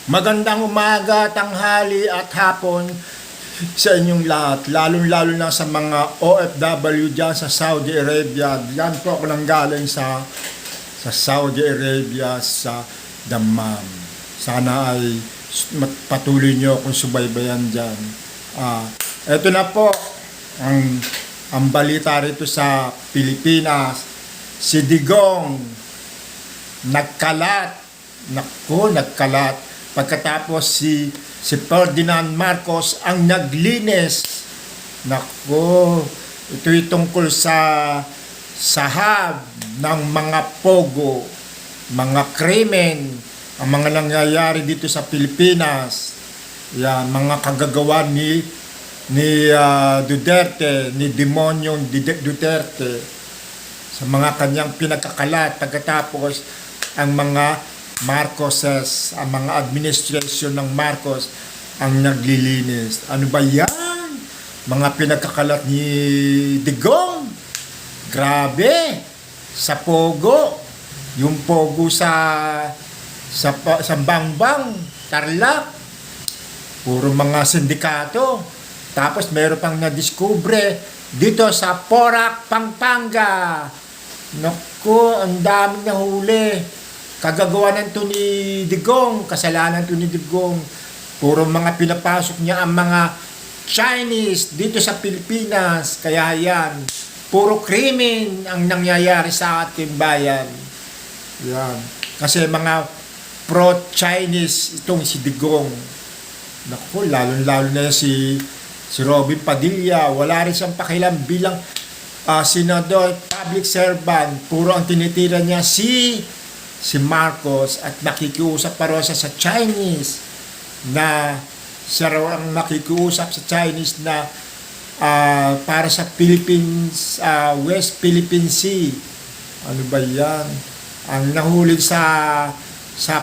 Magandang umaga, tanghali at hapon sa inyong lahat. Lalo-lalo na sa mga OFW dyan sa Saudi Arabia. Diyan po ako nang galing sa Saudi Arabia, sa Dammam. Sana ay patuloy nyo akong subaybayan dyan. Ito na po ang balita rito sa Pilipinas. Si Digong nagkalat. Pagkatapos si Ferdinand Marcos ang naglinis. Ito'y tungkol sa sahab ng mga pogo, mga krimen, ang mga nangyayari dito sa Pilipinas. Yan, mga kagagawa ni Duterte, ni Demonyong Duterte, sa mga kanyang pinagkakalat. Pagkatapos ang mga Marcoses, ang mga administrasyon ng Marcos ang naglilinis. Ano ba yan? Mga pinagkakalat ni Digong. Grabe! Sa Pogo. Yung Pogo sa Bangbang, Tarlac. Puro mga sindikato. Tapos meron pang nadiskubre dito sa Porac, Pampanga. Naku, ang daming nahuli. Kagagawanan to ni Digong, kasalanan to ni Digong. Puro mga pinapasok niya ang mga Chinese dito sa Pilipinas. Kaya yan, puro krimen ang nangyayari sa ating bayan. Yan. Kasi mga pro-Chinese itong si Digong. Naku, lalo-lalo na si Robin Padilla. Wala rin siyang pakialam bilang senador, public servant. Puro ang tinitira niya si Marcos at nakikiusap pa siya sa Chinese na siya raw ang nakikiusap sa Chinese na para sa Philippines, West Philippine Sea. Ano ba yan? Ang nahuli sa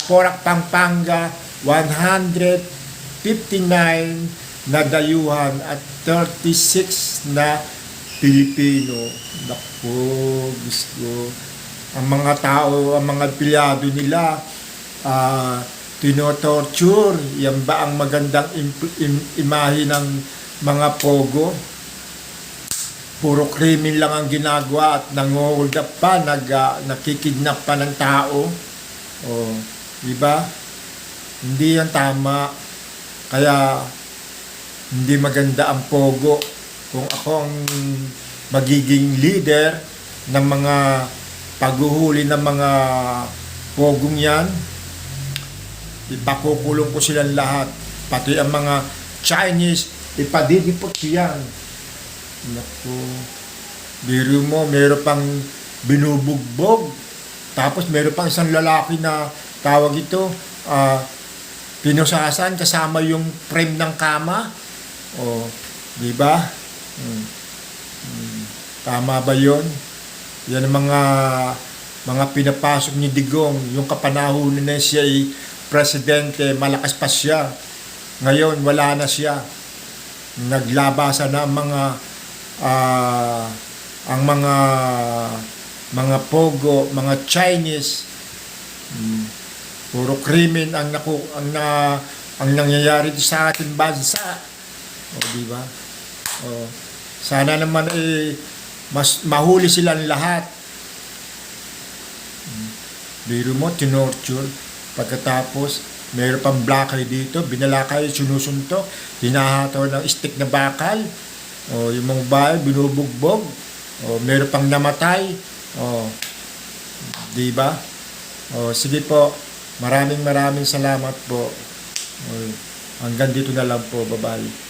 Porac, Pampanga, 159 na dayuhan at 36 na Pilipino. Naku, gusto. Ang mga tao, ang mga pilyado nila, tinotorture. Yan ba ang magandang imahe ng mga pogo? Puro krimen lang ang ginagawa at nangohold up pa, nakikidnap pa ng tao. Diba? Hindi yan tama. Kaya, hindi maganda ang pogo. Kung ako ang magiging leader ng mga paghuhuli ng mga pogong yan, ipakukulong ko silang lahat. Pati ang mga Chinese, ipadidipot yan. Naku, biro mo, meron pang binubugbog. Tapos meron pang isang lalaki na tawag ito, pinusasan kasama yung frame ng kama. Di ba? Tama ba yun? Yan ang mga pinapasok ni Digong. Yung kapanahon na siya ay presidente, malakas pa siya. Ngayon, wala na siya. Naglabasa na ang mga pogo, mga Chinese. Puro krimen ang nangyayari sa ating bansa. Di ba? Sana naman mas mahuli silang lahat. Biro mo, tinorture. Pagkatapos, mayroon pang blackay dito, binalakay, sinusuntok, hinahataw ng stick na bakal. Yung mga bahay, binubugbog. Mayroon pang namatay. Diba? Sige po, maraming salamat po. Hanggang dito na lang po, bye-bye.